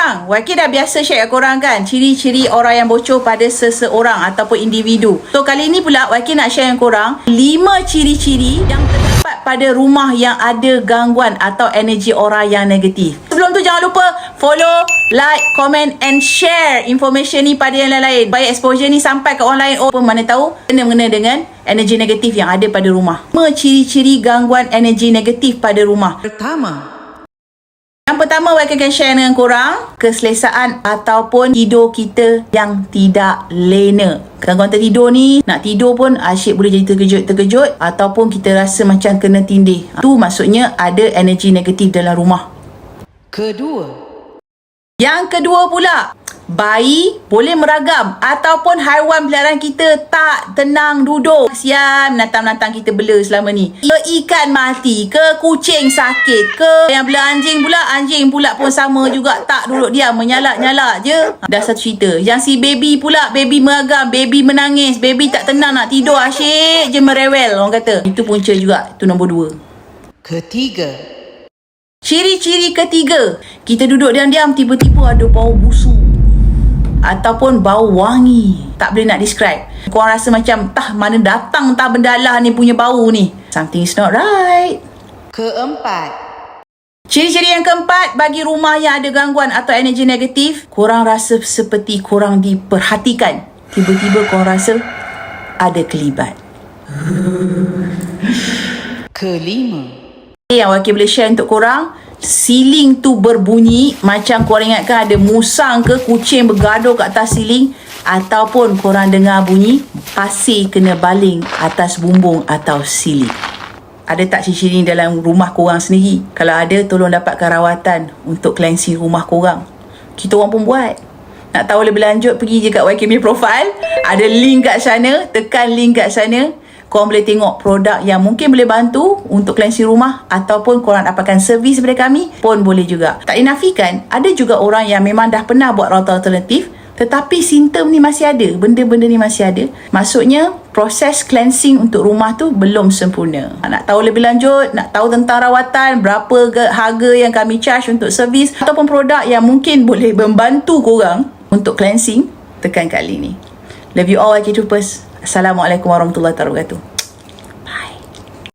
korang, YK dah biasa share kat korang kan ciri-ciri orang yang bocor pada seseorang ataupun individu. So kali ni pula YK nak share dengan korang 5 ciri-ciri yang terdapat pada rumah yang ada gangguan atau energi aura yang negatif. Sebelum tu jangan lupa follow, like, comment and share information ni pada yang lain-lain. Supaya exposure ni sampai ke orang lain. Oh pun mana tahu kena-mengena dengan energi negatif yang ada pada rumah. 5 ciri-ciri gangguan energi negatif pada rumah. Yang pertama, YK akan share dengan korang keselesaan ataupun tidur kita yang tidak lena. Gangguan tertidur ni, nak tidur pun asyik boleh jadi terkejut-terkejut ataupun kita rasa macam kena tindih. Tu maksudnya ada energi negatif dalam rumah. Yang kedua pula, bayi boleh meragam ataupun haiwan peliharaan kita tak tenang duduk. Kasihan menantang-menantang kita bela selama ni. Ke ikan mati, ke kucing sakit, ke yang bela anjing pula pun sama juga, tak duduk diam, menyalak-nyalak je. Dah satu cerita. Yang si baby pula, baby meragam, baby menangis, baby tak tenang nak tidur, asyik je merewel orang kata. Itu punca juga, itu nombor 2. Ciri-ciri ketiga, kita duduk diam-diam tiba-tiba ada bau busuk ataupun bau wangi. Tak boleh nak describe. Korang rasa macam mana datang benda lah ni punya bau ni. Something is not right. Ciri-ciri yang keempat bagi rumah yang ada gangguan atau energi negatif, korang rasa seperti korang diperhatikan. Tiba-tiba korang rasa ada kelibat. Yang YK boleh share untuk korang, ceiling tu berbunyi macam korang ingatkan ada musang ke kucing bergaduh kat atas ceiling, ataupun korang dengar bunyi pasir kena baling atas bumbung atau ceiling. Ada tak ciri-ciri dalam rumah korang sendiri? Kalau ada, tolong dapatkan rawatan untuk cleansing rumah korang. Kita orang pun buat. Nak tahu lebih lanjut, pergi je kat YK punya profile, ada link kat sana, tekan link kat sana. Korang boleh tengok produk yang mungkin boleh bantu untuk cleansing rumah, ataupun korang dapatkan servis daripada kami pun boleh juga. Tak dinafikan, ada juga orang yang memang dah pernah buat rawatan alternatif tetapi simptom ni masih ada, benda-benda ni masih ada. Maksudnya proses cleansing untuk rumah tu belum sempurna. Nak tahu lebih lanjut, nak tahu tentang rawatan, berapa harga yang kami charge untuk servis ataupun produk yang mungkin boleh membantu korang untuk cleansing, tekan kat link ni. Love you all, YK Troopers. Assalamualaikum warahmatullahi wabarakatuh.